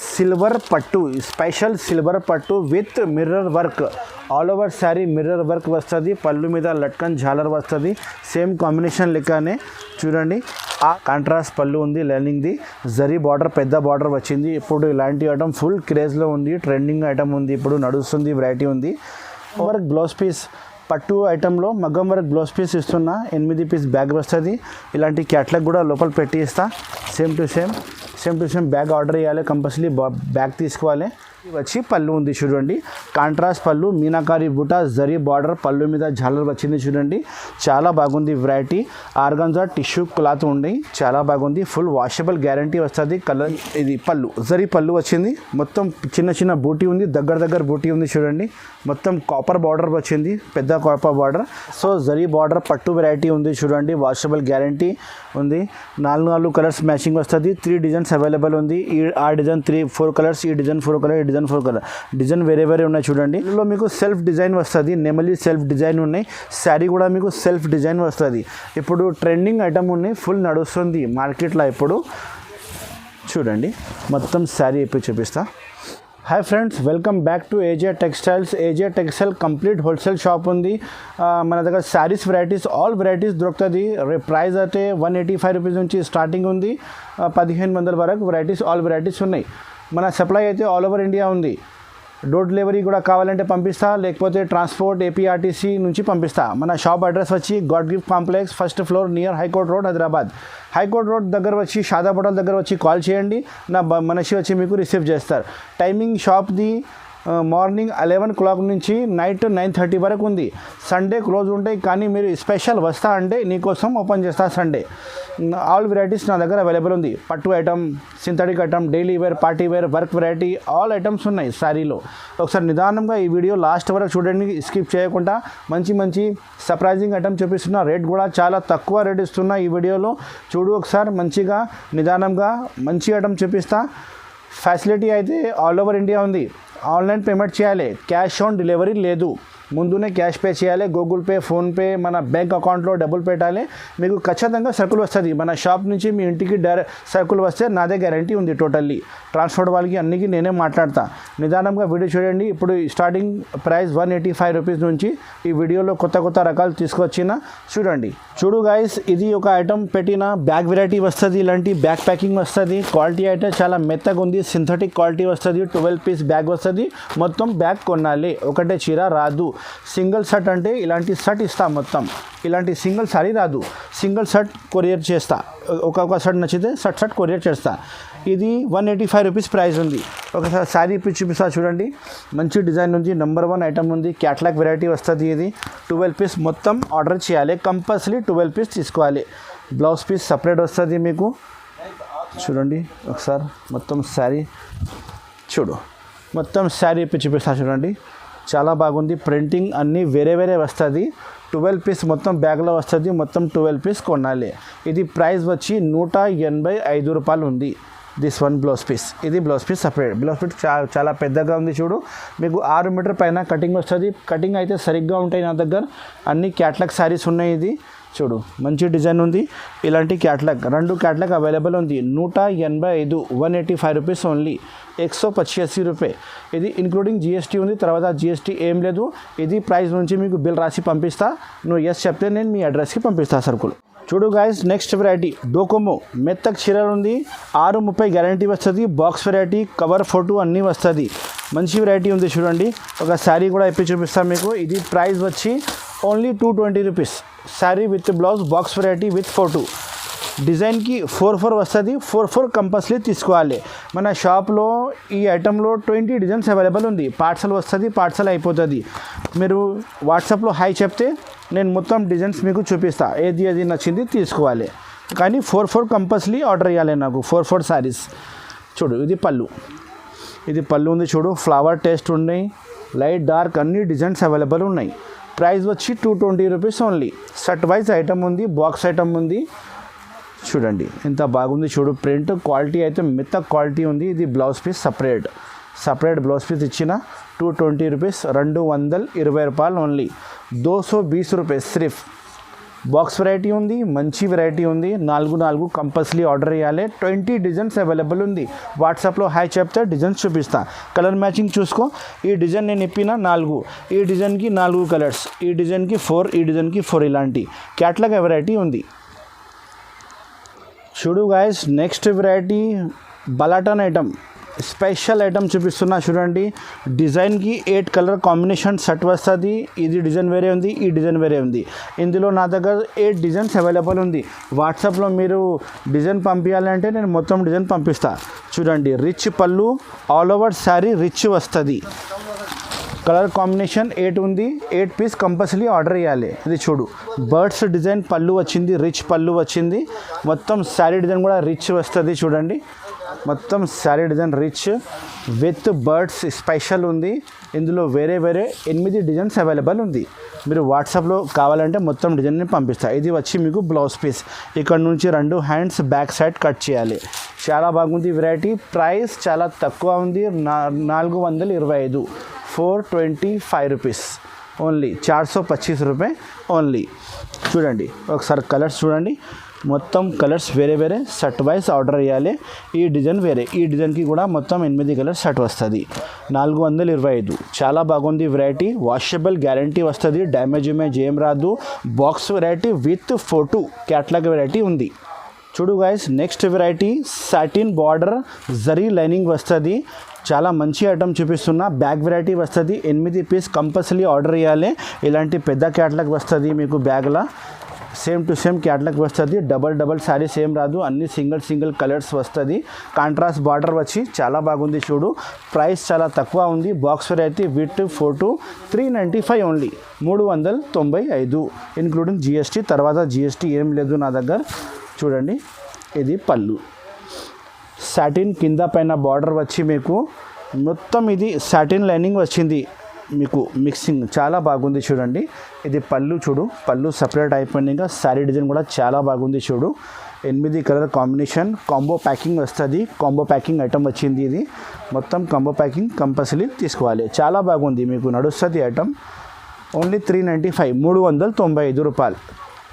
Silver పట్టు, special silver పట్టు with mirror work, all over sari mirror work వస్తుంది. పళ్ళు మీద లట్కన్ జాలర్ వస్తుంది. సేమ్ కాంబినేషన్ లెక్కనే చూడండి. ఆ కాంట్రాస్ట్ పళ్ళు ఉంది, లైనింగ్ది జరీ బార్డర్, పెద్ద బార్డర్ వచ్చింది. ఇప్పుడు ఇలాంటి ఐటమ్ ఫుల్ క్రేజ్లో ఉంది, ట్రెండింగ్ ఐటమ్ ఉంది, ఇప్పుడు నడుస్తుంది, వెరైటీ ఉంది. వర్క్ బ్లౌజ్ పీస్, పట్టు ఐటెంలో మగ్గం వర్క్ బ్లౌజ్ పీస్ ఇస్తున్నా. 8 పీస్ బ్యాగ్ వస్తుంది. ఇలాంటి క్యాట్లాగ్ కూడా లోపల పెట్టి ఇస్తా. Same to same bag order చేయాలి, కంపల్సరీ బ్యాగ్ తీసుకోవాలి. వచ్చి పళ్ళు ఉంది చూడండి, కాంట్రాస్ట్ పళ్ళు, మీనాకారి బూటా, జరీ బార్డర్, పళ్ళు మీద జాలర్ వచ్చింది చూడండి. చాలా బాగుంది వెరైటీ. ఆర్గాన్జా టిష్యూ క్లాత్ ఉంది, చాలా బాగుంది. ఫుల్ వాషబుల్ గ్యారంటీ వస్తుంది. కలర్ ఇది పళ్ళు, జరీ పళ్ళు వచ్చింది. మొత్తం చిన్న బూటీ ఉంది, దగ్గర బూటీ ఉంది చూడండి. మొత్తం కాపర్ బార్డర్ వచ్చింది, పెద్ద copper border. So zari border పట్టు వెరైటీ ఉంది చూడండి. వాషబుల్ గ్యారంటీ ఉంది. 4 కలర్స్ మ్యాచింగ్ వస్తుంది. 3 డిజైన్స్ అవైలబుల్ ఉంది. ఆ డిజైన్ 4 కలర్స్, ఈ డిజైన్ 4 కలర్, ఈ డిజైన్ 4 కలర్. డిజైన్ వేరే ఉన్నాయి చూడండి. ఇందులో మీకు సెల్ఫ్ డిజైన్ వస్తుంది. నెమలి సెల్ఫ్ డిజైన్ ఉన్నాయి. శారీ కూడా మీకు సెల్ఫ్ డిజైన్ వస్తుంది. ఇప్పుడు ట్రెండింగ్ ఐటమ్ ఉన్నాయి, ఫుల్ నడుస్తుంది మార్కెట్లో ఇప్పుడు చూడండి. మొత్తం శారీ ఇప్పుడు చూపిస్తా. Hi friends, welcome back to AJ textiles. AJ textile complete wholesale shop ఉంది. మన దగ్గర శారీస్ వెరైటీస్, ఆల్ వెరైటీస్ దొరుకుతుంది. ప్రైస్ అయితే 185 రూపీస్ నుంచి స్టార్టింగ్ ఉంది. 1500 వరకు వెరైటీస్, ఆల్ వెరైటీస్ ఉన్నాయి. మన సప్లై అయితే ఆల్ ఓవర్ ఇండియా ఉంది. డోర్ డెలివరీ కూడా కావాలంటే పంపిస్తా, లేకపోతే ట్రాన్స్పోర్ట్ ఏపీఆర్టీసీ నుంచి పంపిస్తా. మన షాప్ అడ్రస్ వచ్చి God gift complex, first floor, near high court road, Hyderabad. High court road దగ్గర వచ్చి షాదాబ్ హోటల్ దగ్గర వచ్చి కాల్ చేయండి. నా మనిషి వచ్చి మీకు రిసీవ్ చేస్తారు. టైమింగ్ షాప్ది మార్నింగ్ 11 o'clock నుంచి నైట్ 9:30 వరకు ఉంది. సండే క్లోజ్ ఉంటాయి, కానీ మీరు స్పెషల్ వస్తా అంటే నీకోసం ఓపెన్ చేస్తా సండే. ఆల్ వెరైటీస్ నా దగ్గర అవైలబుల్ ఉంది. పట్టు item, synthetic item, daily wear, party wear, work variety, all items ఉన్నాయి శారీలో. ఒకసారి నిదానంగా ఈ వీడియో లాస్ట్ వరకు చూడండి, స్కిప్ చేయకుండా. మంచి సర్ప్రైజింగ్ ఐటమ్ చూపిస్తున్నా. రేట్ కూడా చాలా తక్కువ రేట్ ఇస్తున్నా ఈ వీడియోలో. చూడు ఒకసారి మంచిగా నిదానంగా మంచి ఐటమ్ చూపిస్తా. ఫెసిలిటీ అయితే ఆల్ ఓవర్ ఇండియా ఉంది. ఆన్లైన్ పేమెంట్ చేయాలి, క్యాష్ ఆన్ డెలివరీ లేదు. ముందునే క్యాష్ పే చేయాలి, గూగుల్ పే, ఫోన్పే, మన బ్యాంక్ అకౌంట్లో డబ్బులు పెట్టాలి. మీకు ఖచ్చితంగా సరుకులు వస్తుంది. మన షాప్ నుంచి మీ ఇంటికి డైరెక్ట్ సరుకులు వస్తే నాదే గ్యారంటీ ఉంది. టోటల్లీ ట్రాన్స్పోర్ట్ వాళ్ళకి అన్నికి నేనే మాట్లాడతా. నిదానంగా వీడియో చూడండి. ఇప్పుడు స్టార్టింగ్ ప్రైస్ 185 రూపీస్ నుంచి ఈ వీడియోలో కొత్త రకాలు తీసుకొచ్చిన చూడండి. చూడు గైస్, ఇది ఒక ఐటమ్ పెట్టిన బ్యాగ్ వెరైటీ వస్తుంది. ఇలాంటి బ్యాగ్ ప్యాకింగ్ వస్తుంది. క్వాలిటీ అయితే చాలా మెత్తగా ఉంది. సింథటిక్ క్వాలిటీ వస్తుంది. 12 పీస్ బ్యాగ్ వస్తుంది. మొత్తం బ్యాగ్ కొనాలి, ఒకటే చీర రాదు. సింగిల్ షర్ట్ అంటే ఇలాంటి షర్ట్ ఇస్తా. మొత్తం ఇలాంటి సింగిల్ సారీ రాదు. సింగిల్ షర్ట్ కొరియర్ చేస్తా. ఒక షర్ట్ నచ్చితే షర్ట్ కొరియర్ చేస్తా. ఇది 185 రూపీస్ ప్రైస్ ఉంది. ఒకసారి శారీ ఇప్పి చూపిస్తా చూడండి. మంచి డిజైన్ ఉంది, నెంబర్ 1 ఐటమ్ ఉంది. క్యాట్లాగ్ వెరైటీ వస్తుంది. ఇది 12 పీస్ మొత్తం ఆర్డర్ చేయాలి, కంపల్సరీ 12 పీస్ తీసుకోవాలి. బ్లౌజ్ పీస్ సపరేట్ వస్తుంది మీకు. చూడండి ఒకసారి మొత్తం శారీ చూడు. మొత్తం శారీ ఇప్పి చూపిస్తా చూడండి. చాలా బాగుంది. ప్రింటింగ్ అన్నీ వేరే వస్తుంది. 12 పీస్ మొత్తం బ్యాగ్లో వస్తుంది. మొత్తం 12 పీస్ కొనాలి. ఇది ప్రైస్ వచ్చి 185 రూపాయలు ఉంది. This one blouse piece. ఇది blouse piece separate. Blouse piece చాలా పెద్దగా ఉంది చూడు. మీకు 6 మీటర్ పైన కటింగ్ వస్తుంది. కటింగ్ అయితే సరిగ్గా ఉంటాయి నా దగ్గర. అన్ని క్యాట్లాగ్ శారీస్ ఉన్నాయి. ఇది చూడు, మంచి డిజైన్ ఉంది. ఇలాంటి క్యాట్లాగ్ 2 క్యాట్లాగ్ అవైలబుల్ ఉంది. 185, 185 రూపీస్ ఓన్లీ, 185 రూపాయ. ఇది ఇంక్లూడింగ్ జీఎస్టీ ఉంది. తర్వాత జీఎస్టీ ఏం లేదు. ఇది ప్రైస్ నుంచి మీకు బిల్ రాసి పంపిస్తా. నువ్వు ఎస్ చెప్తే నేను మీ అడ్రస్కి పంపిస్తా సరుకులు. చూడు గాయస్, నెక్స్ట్ వెరైటీ డోకోమో మెత్తక్ చీరలు ఉంది. 630 గ్యారంటీ వస్తుంది. బాక్స్ వెరైటీ, కవర్ ఫోటో అన్నీ వస్తుంది. మంచి వెరైటీ ఉంది చూడండి. ఒక శారీ కూడా ఇప్పి చూపిస్తాను మీకు. ఇది ప్రైస్ వచ్చి only 220 rupees. Sari with blouse, box variety with photo. డిజైన్కి 4 వస్తుంది. 4 కంపల్సరీ తీసుకోవాలి. మన షాప్లో ఈ ఐటెంలో 20 డిజైన్స్ అవైలబుల్ ఉంది. పార్సల్ వస్తుంది, పార్సల్ అయిపోతుంది. మీరు వాట్సాప్లో హాయ్ చెప్తే నేను మొత్తం డిజైన్స్ మీకు చూపిస్తా. ఏది నచ్చింది తీసుకోవాలి, కానీ 4 కంపల్సరీ ఆర్డర్ చేయాలి నాకు. 4 శారీస్. చూడు, ఇది పళ్ళు. ఇది పళ్ళు ఉంది చూడు. ఫ్లవర్ టేస్ట్ ఉన్నాయి, లైట్ డార్క్ అన్ని డిజైన్స్ అవైలబుల్ ఉన్నాయి. ప్రైస్ వచ్చి 220 rupees only. Shirt wise item ఉంది, బాక్స్ ఐటమ్ ఉంది. చూడండి ఎంత బాగుంది చూడు. ప్రింట్ క్వాలిటీ అయితే మెత్త క్వాలిటీ ఉంది. ఇది blouse piece separate blouse piece ఇచ్చిన 220 రూపీస్. 220 రూపాయలు ఓన్లీ. 220 రూపాయలు సిర్ఫ్. బాక్స్ వెరైటీ ఉంది, మంచి వెరైటీ ఉంది. 4 కంపల్సరీ ఆర్డర్ చేయాలి. 20 డిజైన్స్ అవైలబుల్ ఉంది. వాట్సాప్లో హాయ్ చెప్తే డిజైన్స్ చూపిస్తా. కలర్ మ్యాచింగ్ చూసుకో. ఈ డిజైన్ నేను ఇప్పిన 4, ఈ డిజైన్కి 4 కలర్స్, ఈ డిజైన్కి 4, ఈ డిజైన్కి 4 ఇలాంటి క్యాట్లాగ్ వెరైటీ ఉంది. చూడు గాయస్, నెక్స్ట్ వెరైటీ బలాటన్ ఐటమ్, స్పెషల్ ఐటమ్ చూపిస్తున్నా చూడండి. డిజైన్కి 8 కలర్ కాంబినేషన్ సెట్ వస్తుంది. ఇది డిజైన్ వేరే ఉంది, ఈ డిజైన్ వేరే ఉంది. ఇందులో నా దగ్గర 8 డిజైన్స్ అవైలబుల్ ఉంది. వాట్సాప్లో మీరు డిజైన్ పంపించాలంటే నేను మొత్తం డిజైన్ పంపిస్తా. చూడండి, రిచ్ పళ్ళు, ఆల్ ఓవర్ శారీ రిచ్ వస్తుంది. కలర్ కాంబినేషన్ 8 ఉంది. 8 పీస్ కంపల్సరీ ఆర్డర్ చేయాలి. ఇది చూడు, బర్డ్స్ డిజైన్ పళ్ళు వచ్చింది, రిచ్ పళ్ళు వచ్చింది. మొత్తం శారీ డిజైన్ కూడా రిచ్ వస్తుంది. చూడండి, మొత్తం sari design rich with birds special ఉంది. ఇందులో వేరే 8 డిజైన్స్ అవైలబుల్ ఉంది. మీరు వాట్సాప్లో కావాలంటే మొత్తం డిజైన్ని పంపిస్తా. ఇది వచ్చి మీకు బ్లౌజ్ పీస్. ఇక్కడ నుంచి 2 హ్యాండ్స్ బ్యాక్ సైడ్ కట్ చేయాలి. చాలా బాగుంది వెరైటీ. ప్రైస్ చాలా తక్కువ ఉంది, 425, 425 రూపీస్ ఓన్లీ, 425 రూపాయ ఓన్లీ. చూడండి ఒకసారి కలర్స్ చూడండి. మొత్తం కలర్స్ వేరే సెట్ వైజ్ ఆర్డర్ చేయాలి. ఈ డిజైన్ వేరే, ఈ డిజైన్కి కూడా మొత్తం 8 కలర్స్ సెట్ వస్తుంది. 425. చాలా బాగుంది వెరైటీ. వాషబుల్ గ్యారంటీ వస్తుంది, డ్యామేజ్ ఏం రాదు. Box variety with photo catalogue variety ఉంది. చూడు guys, next variety satin border zari lining వస్తుంది. చాలా మంచి ఐటమ్ చూపిస్తున్నా. బ్యాగ్ వెరైటీ వస్తుంది. 8 పీస్ కంపల్సరీ ఆర్డర్ చేయాలి. ఇలాంటి పెద్ద క్యాట్లాగ్ వస్తుంది మీకు. బ్యాగ్లా సేమ్ టు సేమ్ క్యాట్లాగ్ వస్తుంది. డబల్ శారీ సేమ్ రాదు, అన్ని సింగిల్ కలర్స్ వస్తుంది. కాంట్రాస్ట్ బార్డర్ వచ్చి చాలా బాగుంది. చూడు, ప్రైస్ చాలా తక్కువ ఉంది. Box variety with photo 395 only, 395 including GST. తర్వాత జిఎస్టీ ఏం లేదు నా దగ్గర. చూడండి, ఇది పళ్ళు. సాటిన్ కింద పైన బార్డర్ వచ్చి మీకు మొత్తం ఇది సాటిన్ లైనింగ్ వచ్చింది మీకు మిక్సింగ్. చాలా బాగుంది. చూడండి, ఇది పళ్ళు. చూడు, పళ్ళు సపరేట్ అయిపోయినాక శారీ డిజైన్ కూడా చాలా బాగుంది. చూడు, 8 కలర్ కాంబినేషన్, కాంబో ప్యాకింగ్ వస్తుంది. కాంబో ప్యాకింగ్ ఐటమ్ వచ్చింది. ఇది మొత్తం కాంబో ప్యాకింగ్ కంపల్సరీ తీసుకోవాలి. చాలా బాగుంది, మీకు నడుస్తుంది ఐటమ్. ఓన్లీ 395, 395 రూపాయలు,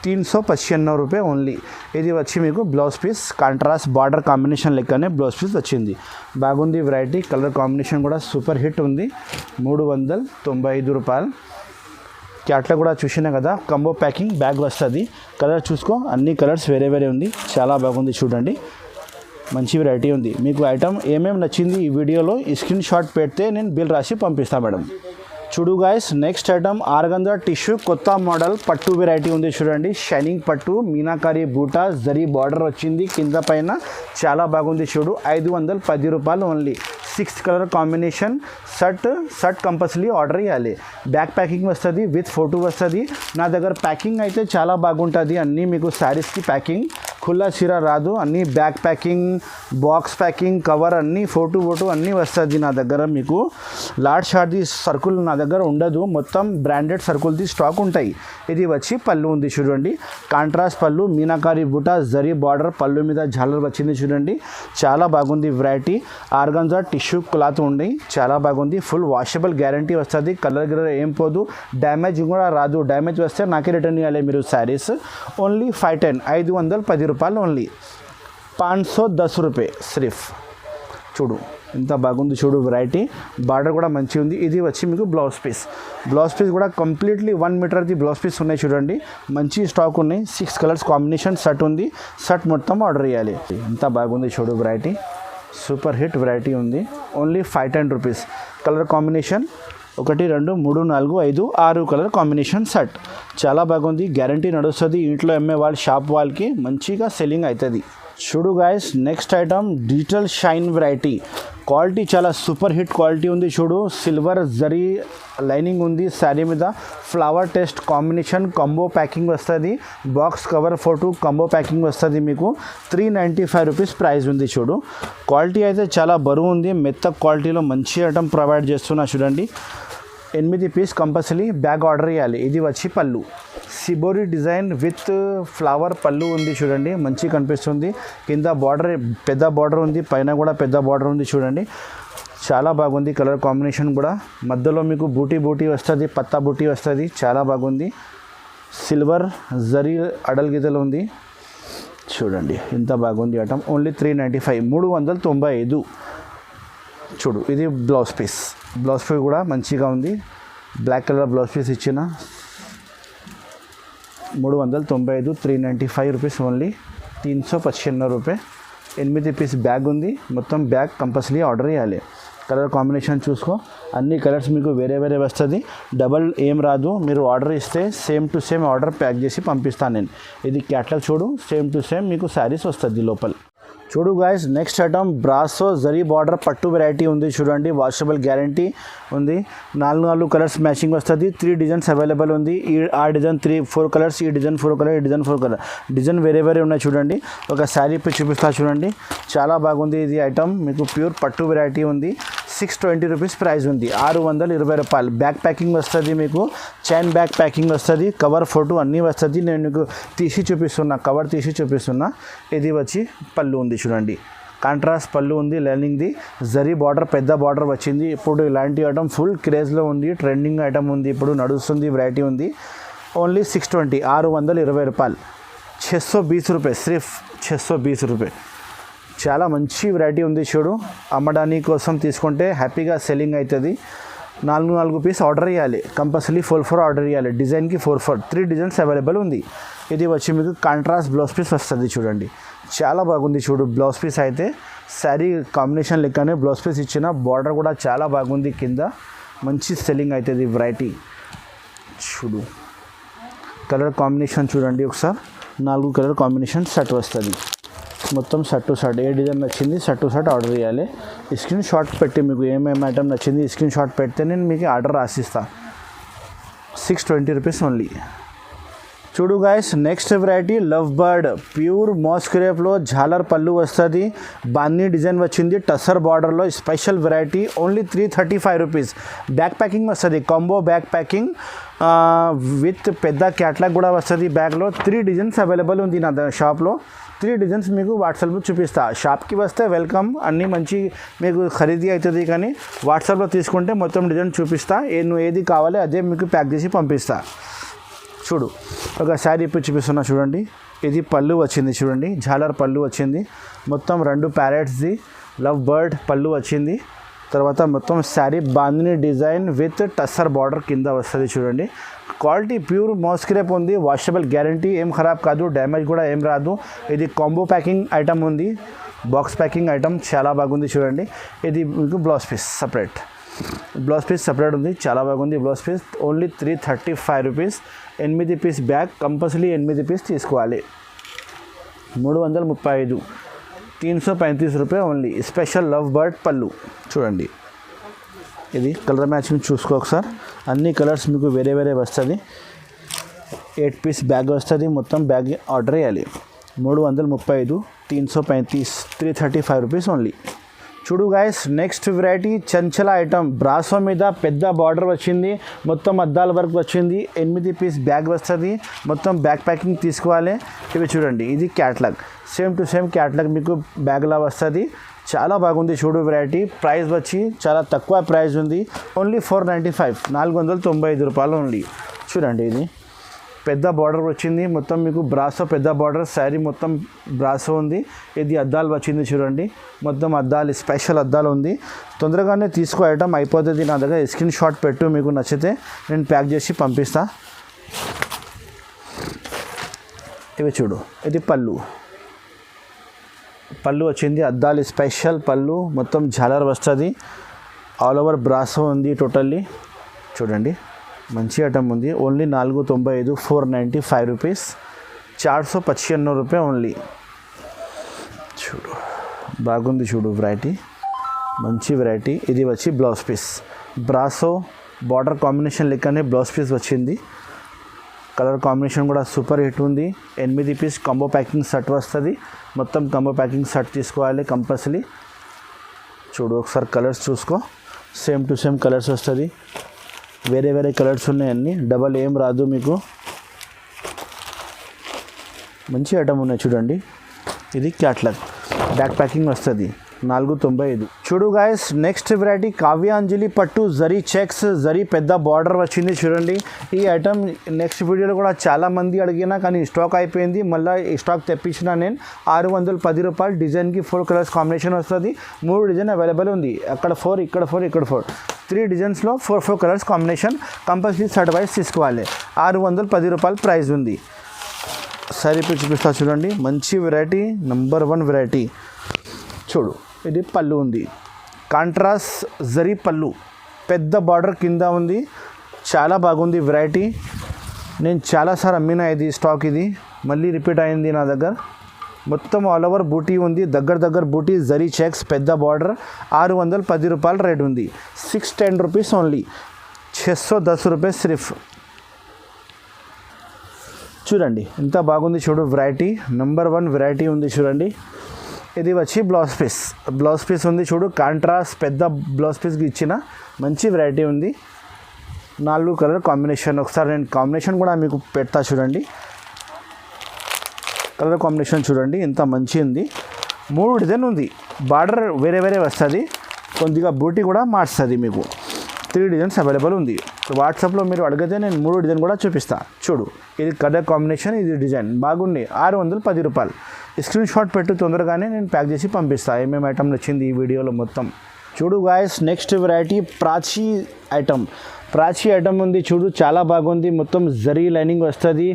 395 రూపాయ ఓన్లీ. ఇది వచ్చి మీకు blouse piece. Contrast border combination లెక్కనే బ్లౌజ్ పీస్ వచ్చింది. బాగుంది వెరైటీ. కలర్ కాంబినేషన్ కూడా సూపర్ హిట్ ఉంది. 395 రూపాయలు. క్యాట్లో కూడా చూసినా కదా, కంబో ప్యాకింగ్ బ్యాగ్ వస్తుంది. కలర్ చూసుకో, అన్ని కలర్స్ వేరే ఉంది. చాలా బాగుంది. చూడండి, మంచి వెరైటీ ఉంది. మీకు ఐటమ్ ఏమేమి నచ్చింది ఈ వీడియోలో స్క్రీన్ షాట్ పెడితే నేను బిల్ రాసి పంపిస్తాను మేడం. చూడు guys, next item organza tissue కొత్త మోడల్ పట్టు వెరైటీ ఉంది. చూడండి, షైనింగ్ పట్టు, మీనాకారి బూటా, జరీ బార్డర్ వచ్చింది కింద పైన. చాలా బాగుంది. చూడు, 510 రూపాయలు only. 6 colour combination shirt compulsory order చేయాలి. బ్యాక్ ప్యాకింగ్ వస్తుంది, విత్ ఫోటో వస్తుంది. నా దగ్గర ప్యాకింగ్ అయితే చాలా బాగుంటుంది. అన్నీ మీకు శారీస్కి ప్యాకింగ్, ఖుల్లా చీర రాదు. అన్నీ back packing, box packing, cover అన్నీ ఫోటో అన్నీ వస్తుంది నా దగ్గర. మీకు లార్జ్ షార్ట్ది సర్కుల్ నా దగ్గర ఉండదు. మొత్తం బ్రాండెడ్ సర్కుల్ది స్టాక్ ఉంటాయి. ఇది వచ్చి పళ్ళు ఉంది. చూడండి, కాంట్రాస్ట్ పళ్ళు, మీనాకారి బూటా, జరీ బార్డర్, పళ్ళు మీద జాలర్ వచ్చింది. చూడండి, చాలా బాగుంది వెరైటీ. ఆర్గంజా టిష్యూ క్లాత్ ఉంది. చాలా బాగుంది. ఫుల్ వాషబుల్ గ్యారంటీ వస్తుంది. కలర్ ఏం పోదు, డ్యామేజ్ కూడా రాదు. డ్యామేజ్ వస్తే నాకే రిటర్న్ ఇవ్వాలి మీరు శారీస్. ఓన్లీ 510, 510 రూపాయలు ఓన్లీ, 510 రూపాయ సిర్ఫ్. చూడు, ఇంత బాగుంది. చూడు వెరైటీ. బార్డర్ కూడా మంచి ఉంది. ఇది వచ్చి మీకు బ్లౌజ్ పీస్. బ్లౌజ్ పీస్ కూడా కంప్లీట్లీ 1 మీటర్ది బ్లౌజ్ పీస్ ఉన్నాయి. చూడండి, మంచి స్టాక్ ఉన్నాయి. 6 కలర్స్ కాంబినేషన్ షర్ట్ ఉంది. షర్ట్ మొత్తం ఆర్డర్ చేయాలి. ఇంత బాగుంది. చూడు వెరైటీ, సూపర్ హిట్ వెరైటీ ఉంది. Only 510 rupees. Colour combination 1, 2, 3, 4, 5, 6 colour combination shirt. చాలా బాగుంది. గ్యారంటీ నడుస్తుంది. ఇంట్లో అమ్మే వాళ్ళ షాప్ వాళ్ళకి మంచిగా సెల్లింగ్ అవుతుంది. చూడు guys, next item digital shine variety. Quality చాలా సూపర్ హిట్ క్వాలిటీ ఉంది. చూడు, సిల్వర్ జరీ లైనింగ్ ఉంది శారీ మీద. Flower test combination, combo packing వస్తుంది. Box cover photo combo packing వస్తుంది. మీకు 395 రూపీస్ ప్రైస్ ఉంది. చూడు, క్వాలిటీ అయితే చాలా బరువు ఉంది. మెత్త క్వాలిటీలో మంచి ఐటమ్ ప్రొవైడ్ చేస్తున్నా. చూడండి, 8 పీస్ కంపల్సరీ బ్యాగ్ ఆర్డర్ చేయాలి. ఇది వచ్చి పళ్ళు, సిబోరి డిజైన్ విత్ ఫ్లవర్ పళ్ళు ఉంది. చూడండి, మంచి కనిపిస్తుంది. కింద బార్డర్ పెద్ద బార్డర్ ఉంది, పైన కూడా పెద్ద బార్డర్ ఉంది. చూడండి, చాలా బాగుంది. కలర్ కాంబినేషన్ కూడా మధ్యలో మీకు బూటీ వస్తుంది, పత్తా బూటీ వస్తుంది. చాలా బాగుంది. సిల్వర్ జరీ అడల్ గీతలు ఉంది చూడండి, ఇంత బాగుంది ఐటమ్. ఓన్లీ 395, 395. చూడు, ఇది బ్లౌజ్ పీస్ కూడా మంచిగా ఉంది. బ్లాక్ కలర్ బ్లౌజ్ పీస్ ఇచ్చిన 395, 395 రూపీస్ ఓన్లీ, 395 రూపాయ. 8 పీస్ బ్యాగ్ ఉంది. మొత్తం బ్యాగ్ కంపల్సరీ ఆర్డర్ చేయాలి. కలర్ కాంబినేషన్ చూసుకో, అన్ని కలర్స్ మీకు వేరే వేరే వస్తుంది. డబల్ ఏం రాదు. మీరు ఆర్డర్ ఇస్తే same to same order pack చేసి పంపిస్తాను నేను. ఇది క్యాట్లాగ్ చూడు, సేమ్ టు సేమ్ మీకు శారీస్ వస్తుంది లోపల. చూడు guys, next item brasso zari border పట్టు వెరైటీ ఉంది చూడండి. వాషబుల్ గ్యారంటీ ఉంది. 4 కలర్స్ మ్యాచింగ్ వస్తుంది. 3 డిజైన్స్ అవైలబుల్ ఉంది. ఆ డిజైన్ 4 కలర్స్, ఈ డిజైన్ 4 కలర్, ఈ డిజైన్ 4 కలర్. డిజైన్ వేరే వేరే ఉన్నాయి చూడండి. ఒక శారీ పై చూపిస్తా చూడండి, చాలా బాగుంది. ఇది ఐటమ్ మీకు ప్యూర్ పట్టు వెరైటీ ఉంది. 620 రూపీస్ ప్రైస్ ఉంది. 620 రూపాయలు. బ్యాక్ ప్యాకింగ్ వస్తుంది మీకు, చైన్ బ్యాక్ ప్యాకింగ్ వస్తుంది, కవర్ ఫోటో అన్నీ వస్తుంది. నేను మీకు తీసి చూపిస్తున్నా, కవర్ తీసి చూపిస్తున్నా. ఇది వచ్చి పళ్ళు ఉంది చూడండి, కాంట్రాస్ట్ పళ్ళు ఉంది. లైనింగ్ది జరీ బార్డర్, పెద్ద బార్డర్ వచ్చింది. ఇప్పుడు ఇలాంటి ఐటమ్ ఫుల్ క్రేజ్లో ఉంది, ట్రెండింగ్ ఐటమ్ ఉంది, ఇప్పుడు నడుస్తుంది వెరైటీ ఉంది. ఓన్లీ 620, 620 రూపాయలు. 620 రూపాయ, సిర్ఫ్ 620 రూపాయ. చాలా మంచి వెరైటీ ఉంది చూడు. అమ్మడానికి కోసం తీసుకుంటే హ్యాపీగా సెల్లింగ్ అవుతుంది. 4 పీస్ ఆర్డర్ చేయాలి కంపల్సరీ. 4 ఆర్డర్ చేయాలి. డిజైన్కి 4 3 డిజైన్స్ అవైలబుల్ ఉంది. ఇది వచ్చి మీకు కాంట్రాస్ట్ బ్లౌజ్ పీస్ వస్తుంది చూడండి, చాలా బాగుంది చూడు. బ్లౌజ్ పీస్ అయితే శారీ కాంబినేషన్ లెక్కనే బ్లౌజ్ పీస్ ఇచ్చిన. బార్డర్ కూడా చాలా బాగుంది కింద, మంచి సెల్లింగ్ అవుతుంది వెరైటీ చూడు. కలర్ కాంబినేషన్ చూడండి ఒకసారి. 4 కలర్ కాంబినేషన్ సెట్ వస్తుంది. మొత్తం shirt to shirt, A design నచ్చింది షర్ట్ టు షర్ట్ ఆర్డర్ చేయాలి. స్క్రీన్ షాట్ పెట్టి మీకు ఏమేమి ఐటమ్ నచ్చింది స్క్రీన్ షాట్ పెడితే నేను మీకు ఆర్డర్ రాసిస్తా. 620 రూపీస్ ఓన్లీ. చూడు guys, next variety love bird pure మోస్క్రేప్లో జాలర్ పళ్ళు వస్తుంది. బాన్నీ డిజైన్ వచ్చింది, టసర్ బార్డర్లో special variety. Only 335 rupees. Back packing వస్తుంది, కాంబో బ్యాక్ ప్యాకింగ్ విత్ పెద్ద క్యాట్లాగ్ కూడా వస్తుంది. బ్యాగ్లో 3 డిజైన్స్ అవైలబుల్ ఉంది నా షాప్లో. 3 డిజైన్స్ మీకు వాట్సాప్లో చూపిస్తా. షాప్కి వస్తే వెల్కమ్, అన్నీ మంచి మీకు ఖరీదీ అవుతుంది. కానీ వాట్సాప్లో తీసుకుంటే మొత్తం డిజైన్ చూపిస్తా. నువ్వు ఏది కావాలి అదే మీకు ప్యాక్ చేసి పంపిస్తా. చూడు, ఒక శారీ ఇప్పుడు చూపిస్తున్నా చూడండి. ఇది పళ్ళు వచ్చింది చూడండి, జాలర్ పళ్ళు వచ్చింది. మొత్తం 2 ప్యారెట్స్ది లవ్ బర్డ్ పళ్ళు వచ్చింది. తర్వాత మొత్తం sari bandhani design with tussar border కింద వస్తుంది చూడండి. క్వాలిటీ ప్యూర్ మోస్క్రేప్ ఉంది. వాషబుల్ గ్యారంటీ, ఏం ఖరాబ్ కాదు, డ్యామేజ్ కూడా ఏం రాదు. ఇది కాంబో ప్యాకింగ్ ఐటమ్ ఉంది, బాక్స్ ప్యాకింగ్ ఐటమ్ చాలా బాగుంది చూడండి. ఇది మీకు blouse piece separate, blouse piece separate ఉంది, చాలా బాగుంది blouse piece. Only 335 rupees. 8 piece bag compulsory 8 piece తీసుకోవాలి. 335, 335 రూపాయ ఓన్లీ. స్పెషల్ లవ్ బర్డ్ పళ్ళు చూడండి. ఇది కలర్ మ్యాచింగ్ చూసుకో ఒకసారి. అన్ని కలర్స్ మీకు వేరే వేరే వస్తుంది. 8 పీస్ బ్యాగ్ వస్తుంది. మొత్తం బ్యాగ్ ఆర్డర్ చేయాలి. 335, 335, 335 రూపీస్ ఓన్లీ. చూడు guys, next variety Chanchala item. బ్రాసో మీద పెద్ద బార్డర్ వచ్చింది, మొత్తం అద్దాల వర్క్ వచ్చింది. 8 పీస్ బ్యాగ్ వస్తుంది. మొత్తం బ్యాగ్ ప్యాకింగ్ తీసుకోవాలి. ఇవి చూడండి, ఇది catalogue, same to same catalogue మీకు బ్యాగ్లా వస్తుంది. చాలా బాగుంది చూడు వెరైటీ. ప్రైస్ వచ్చి చాలా తక్కువ ప్రైస్ ఉంది. ఓన్లీ 495, 495 రూపాయలు ఓన్లీ. చూడండి, ఇది పెద్ద బార్డర్ వచ్చింది. మొత్తం మీకు బ్రాసో పెద్ద బార్డర్ శారీ మొత్తం బ్రాసో ఉంది. ఇది అద్దాలు వచ్చింది చూడండి, మొత్తం అద్దాలు, స్పెషల్ అద్దాలు ఉంది. తొందరగానే తీసుకో, ఐటమ్ అయిపోతుంది నా దగ్గర. స్క్రీన్ షాట్ పెట్టు, మీకు నచ్చితే నేను ప్యాక్ చేసి పంపిస్తా. ఇవి చూడు, ఇది పళ్ళు వచ్చింది. అద్దాలు స్పెషల్ పళ్ళు, మొత్తం జాలర్ వస్తుంది. ఆల్ ఓవర్ బ్రాసో ఉంది టోటల్లీ. చూడండి, మంచి ఐటమ్ ఉంది. Only 495, 495 rupees. 495 రూపాయ ఓన్లీ. చూడు, బాగుంది చూడు వెరైటీ, మంచి వెరైటీ. ఇది వచ్చి blouse piece. Brasso border combination లెక్కనే బ్లౌజ్ పీస్ వచ్చింది. కలర్ కాంబినేషన్ కూడా సూపర్ హిట్ ఉంది. 8 పీస్ కాంబో ప్యాకింగ్ సెట్ వస్తుంది. మొత్తం కాంబో ప్యాకింగ్ సెట్ తీసుకోవాలి కంపల్సరీ. చూడు ఒకసారి కలర్స్ చూసుకో, సేమ్ టు సేమ్ కలర్స్ వస్తుంది. వేరే వేరే కలర్స్ ఉన్నాయి, అన్నీ డబల్ ఏం రాదు మీకు. మంచి ఐటమ్ ఉన్నాయి చూడండి. ఇది క్యాట్లాగ్ బ్యాక్ ప్యాకింగ్ వస్తుంది. 495. చూడు గాయస్, నెక్స్ట్ వెరైటీ కావ్యాంజలి పట్టు జరీ చెక్స్, జరీ పెద్ద బార్డర్ వచ్చింది చూడండి. ఈ ఐటమ్ నెక్స్ట్ వీడియోలో కూడా చాలామంది అడిగినా కానీ స్టాక్ అయిపోయింది. మళ్ళీ ఈ స్టాక్ తెప్పించిన నేను. 610 రూపాయలు. డిజైన్కి 4 కలర్స్ కాంబినేషన్ వస్తుంది. 3 డిజైన్ అవైలబుల్ ఉంది. అక్కడ 4, ఇక్కడ 4, ఇక్కడ 4, 3 డిజైన్స్లో 4 colours combination. Compulsory set wise తీసుకోవాలి. 610 రూపాయలు ప్రైస్ ఉంది. సారీ పై చూపిస్తా చూడండి. మంచి వెరైటీ, నెంబర్ 1 వెరైటీ. చూడు, ఇది పళ్ళు ఉంది. కాంట్రాస్ట్ జరీ పళ్ళు, పెద్ద బార్డర్ కింద ఉంది. చాలా బాగుంది వెరైటీ. నేను చాలాసార్లు అమ్మిన ఇది స్టాక్. ఇది మళ్ళీ రిపీట్ అయింది నా దగ్గర. మొత్తం ఆల్ ఓవర్ బూటీ ఉంది. దగ్గర బూటీ జరీ చెక్స్, పెద్ద బార్డర్. 610 రూపాయలు రేట్ ఉంది. 610 రూపీస్ ఓన్లీ. 610 రూపీస్ సిర్ఫ్. చూడండి ఎంత బాగుంది. చూడు వెరైటీ, నెంబర్ 1 వెరైటీ ఉంది చూడండి. ఇది వచ్చి బ్లౌజ్ పీస్ ఉంది. చూడు, కాంట్రాస్ట్ పెద్ద బ్లౌజ్ పీస్కి ఇచ్చిన మంచి వెరైటీ ఉంది. 4 కలర్ కాంబినేషన్. ఒకసారి నేను కాంబినేషన్ కూడా మీకు పెడతా చూడండి. కలర్ కాంబినేషన్ చూడండి ఎంత మంచి ఉంది. 3 డిజైన్ ఉంది. బార్డర్ వేరే వస్తుంది. కొద్దిగా బూటీ కూడా మార్చుతుంది మీకు. 3 డిజైన్స్ అవైలబుల్ ఉంది. వాట్సాప్లో మీరు అడిగితే నేను 3 డిజైన్ కూడా చూపిస్తాను. చూడు, ఇది కలర్ కాంబినేషన్, ఇది డిజైన్ బాగుంది. 610 రూపాయలు. స్క్రీన్ షాట్ పెట్టు, తొందరగానే నేను ప్యాక్ చేసి పంపిస్తాను. ఏమేమి ఐటమ్ వచ్చింది ఈ వీడియోలో మొత్తం. చూడు guys, next variety Prachi item ఉంది. చూడు, చాలా బాగుంది. మొత్తం జరీ లైనింగ్ వస్తుంది.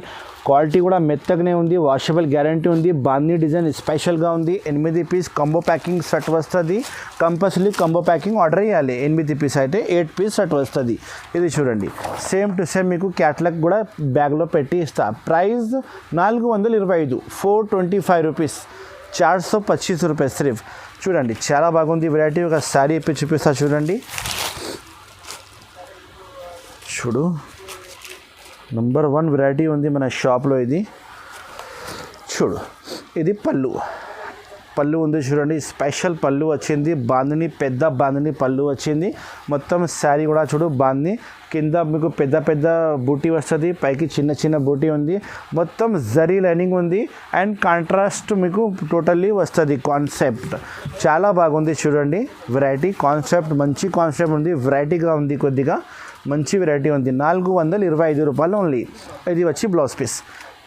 క్వాలిటీ కూడా మెత్తగానే ఉంది. వాషబుల్ గ్యారంటీ ఉంది. బాందీ డిజైన్ స్పెషల్గా ఉంది. 8 పీస్ కంబో ప్యాకింగ్ సెట్ వస్తుంది. కంపల్సరీ కంబో ప్యాకింగ్ ఆర్డర్ చేయాలి. 8 పీస్ అయితే 8 పీస్ సెట్ వస్తుంది. ఇది చూడండి, సేమ్ టు సేమ్ మీకు క్యాట్లాగ్ కూడా బ్యాగ్లో పెట్టి ఇస్తా. ప్రైస్ 425, 425 రూపీస్, 425 రూపీస్ సిర్ఫ్. చూడండి, చాలా బాగుంది వెరైటీ. ఒక శారీ ఇప్పి చూపిస్తా చూడండి. చూడు, నెంబర్ 1 వెరైటీ ఉంది మన షాప్లో. ఇది చూడు, ఇది పళ్ళు ఉంది చూడండి. స్పెషల్ పళ్ళు వచ్చింది. బాందిని, పెద్ద బాందిని పళ్ళు వచ్చింది. మొత్తం శారీ కూడా చూడు బాందిని. కింద మీకు పెద్ద బూటీ వస్తుంది. పైకి చిన్న బూటీ ఉంది. మొత్తం జరీ లైనింగ్ ఉంది. అండ్ కాంట్రాస్ట్ మీకు టోటల్లీ వస్తుంది. కాన్సెప్ట్ చాలా బాగుంది చూడండి. వెరైటీ కాన్సెప్ట్ మంచి కాన్సెప్ట్ ఉంది. వెరైటీగా ఉంది. కొద్దిగా మంచి వెరైటీ ఉంది. 425 రూపాయలు ఓన్లీ. ఇది వచ్చి blouse piece,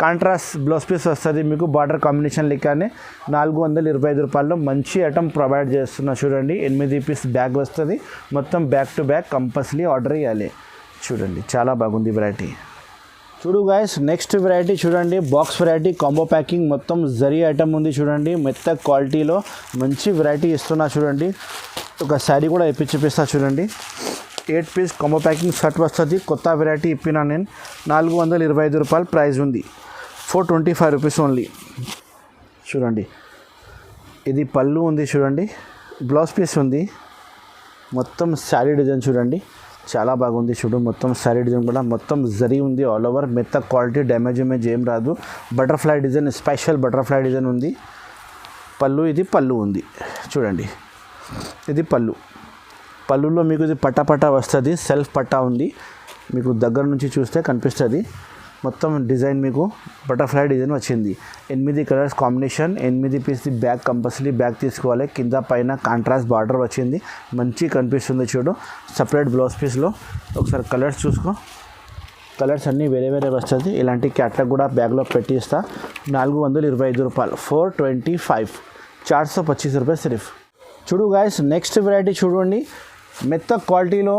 contrast blouse piece వస్తుంది మీకు. బార్డర్ కాంబినేషన్ లెక్కనే 425 రూపాయల్లో మంచి ఐటమ్ ప్రొవైడ్ చేస్తున్నా చూడండి. 8 పీస్ బ్యాగ్ వస్తుంది. మొత్తం back to back compulsory order చేయాలి. చూడండి, చాలా బాగుంది వెరైటీ. చూడు గాయస్, నెక్స్ట్ వెరైటీ చూడండి. బాక్స్ వెరైటీ కాంబో ప్యాకింగ్, మొత్తం జరీ ఐటమ్ ఉంది చూడండి. మెత్త క్వాలిటీలో మంచి వెరైటీ ఇస్తున్నా చూడండి. ఒక శారీ కూడా ఇప్పి చూపిస్తా చూడండి. 8 పీస్ కాంబో ప్యాకింగ్ సెట్ వస్తుంది. కొత్త వెరైటీ ఇప్పినా నేను. 425 రూపాయలు ప్రైస్ ఉంది. 425 రూపీస్ ఓన్లీ. చూడండి, ఇది పళ్ళు ఉంది చూడండి. బ్లౌజ్ పీస్ ఉంది. మొత్తం శారీ డిజైన్ చూడండి, చాలా బాగుంది. చూడు, మొత్తం శారీ డిజైన్ కూడా మొత్తం జరీ ఉంది. ఆల్ ఓవర్ మెత్త క్వాలిటీ, డ్యామేజ్ ఏం రాదు. Butterfly design, special butterfly design ఉంది. పళ్ళు, ఇది పళ్ళు ఉంది చూడండి. ఇది పళ్ళులో మీకు ఇది పట్టా వస్తుంది. సెల్ఫ్ పట్టా ఉంది. మీకు దగ్గర నుంచి చూస్తే కనిపిస్తుంది. మొత్తం డిజైన్ మీకు బటర్ఫ్లై డిజైన్ వచ్చింది. 8 colours combination. 8 piece bag compulsory bag తీసుకోవాలి. కింద పైన కాంట్రాస్ట్ బార్డర్ వచ్చింది. మంచి కనిపిస్తుంది చూడు. సపరేట్ బ్లౌజ్ పీస్లో ఒకసారి కలర్స్ చూసుకో. కలర్స్ అన్నీ వేరే వస్తుంది. ఇలాంటి క్యాట్లాగ్ కూడా బ్యాగ్లో పెట్టి ఇస్తా. 425 రూపాయలు, 425, 425 రూపాయలు సిర్ఫ్. చూడు గాయస్, నెక్స్ట్ వెరైటీ చూడండి. మెత్త క్వాలిటీలో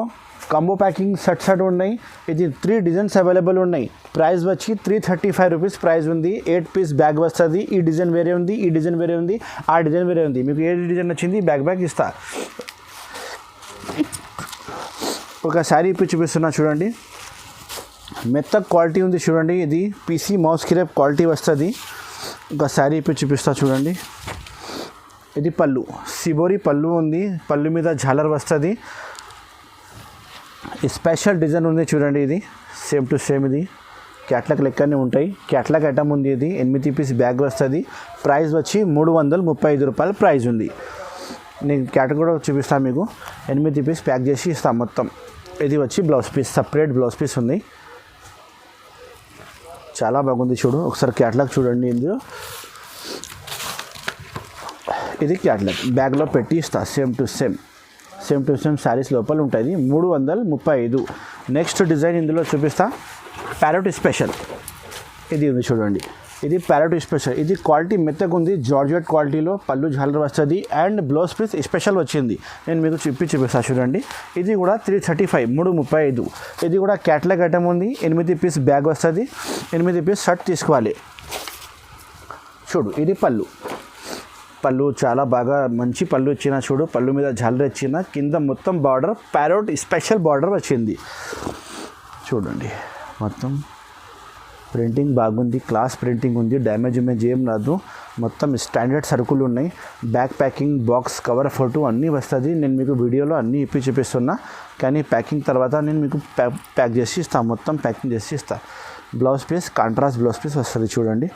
కంబో ప్యాకింగ్ సెట్ ఉన్నాయి. ఇది 3 డిజైన్స్ అవైలబుల్ ఉన్నాయి. ప్రైస్ వచ్చి 335 రూపీస్ ప్రైస్ ఉంది. 8 పీస్ బ్యాగ్ వస్తుంది. ఈ డిజైన్ వేరే ఉంది, ఈ డిజైన్ వేరే ఉంది, ఆ డిజైన్ వేరే ఉంది. మీకు ఏ డిజైన్ వచ్చింది బ్యాగ్ ఇస్తా. ఒక శారీ ఇప్పి చూపిస్తున్నా చూడండి. మెత్త క్వాలిటీ ఉంది చూడండి. ఇది పీసీ మౌస్ క్రేప్ క్వాలిటీ వస్తుంది. ఒక శారీ ఇప్పి చూపిస్తా చూడండి. ఇది పళ్ళు, సిబోరి పళ్ళు ఉంది. పళ్ళు మీద జాలర్ వస్తుంది. స్పెషల్ డిజైన్ ఉంది చూడండి. ఇది సేమ్ టు సేమ్ ఇది క్యాట్లాగ్ లెక్కనే ఉంటాయి. క్యాట్లాగ్ ఐటమ్ ఉంది. ఇది 8 పీస్ బ్యాగ్ వస్తుంది. ప్రైస్ వచ్చి 335 రూపాయలు ప్రైస్ ఉంది. నేను క్యాట్లాగ్ కూడా చూపిస్తాను మీకు. 8 పీస్ ప్యాక్ చేసి ఇస్తాను మొత్తం. ఇది వచ్చి blouse piece, separate blouse piece ఉంది. చాలా బాగుంది చూడు. ఒకసారి క్యాట్లాగ్ చూడండి. ఇందులో ఇది క్యాట్లాగ్ బ్యాగ్లో పెట్టి ఇస్తా సేమ్ టు సేమ్ శారీస్ లోపల ఉంటుంది 335. నెక్స్ట్ డిజైన్ ఇందులో చూపిస్తా ప్యారెట్ స్పెషల్. ఇది ఉంది చూడండి, ఇది ప్యారెట్ స్పెషల్. ఇది క్వాలిటీ మెత్తగా ఉంది, జార్జెట్ క్వాలిటీలో పళ్ళు ఝాలర్ వస్తుంది అండ్ బ్లౌజ్ పీస్ స్పెషల్ వచ్చింది. నేను మీకు చూపిస్తాను చూడండి. ఇది కూడా 335 335. ఇది కూడా క్యాట్లాగ్ ఐటమ్ ఉంది. 8 పీస్ బ్యాగ్ వస్తుంది, 8 పీస్ షర్ట్ తీసుకోవాలి. చూడు ఇది పళ్ళు చాలా బాగా మంచి పళ్ళు ఇచ్చిన చూడు. పళ్ళు మీద ఝాలర్ ఇచ్చిన, కింద మొత్తం బార్డర్ ప్యారెట్ స్పెషల్ బార్డర్ వచ్చింది చూడండి. మొత్తం ప్రింటింగ్ బాగుంది, క్లాస్ ప్రింటింగ్ ఉంది, డ్యామేజ్ ఏం రాదు. మొత్తం స్టాండర్డ్ సరుకులు ఉన్నాయి. Back packing, box cover, photo అన్నీ వస్తుంది. నేను మీకు వీడియోలో అన్నీ చూపిస్తున్నా, కానీ ప్యాకింగ్ తర్వాత నేను మీకు ప్యాక్ చేసి ఇస్తాను, మొత్తం ప్యాకింగ్ చేసి ఇస్తాను. Blouse piece contrast blouse piece వస్తుంది చూడండి.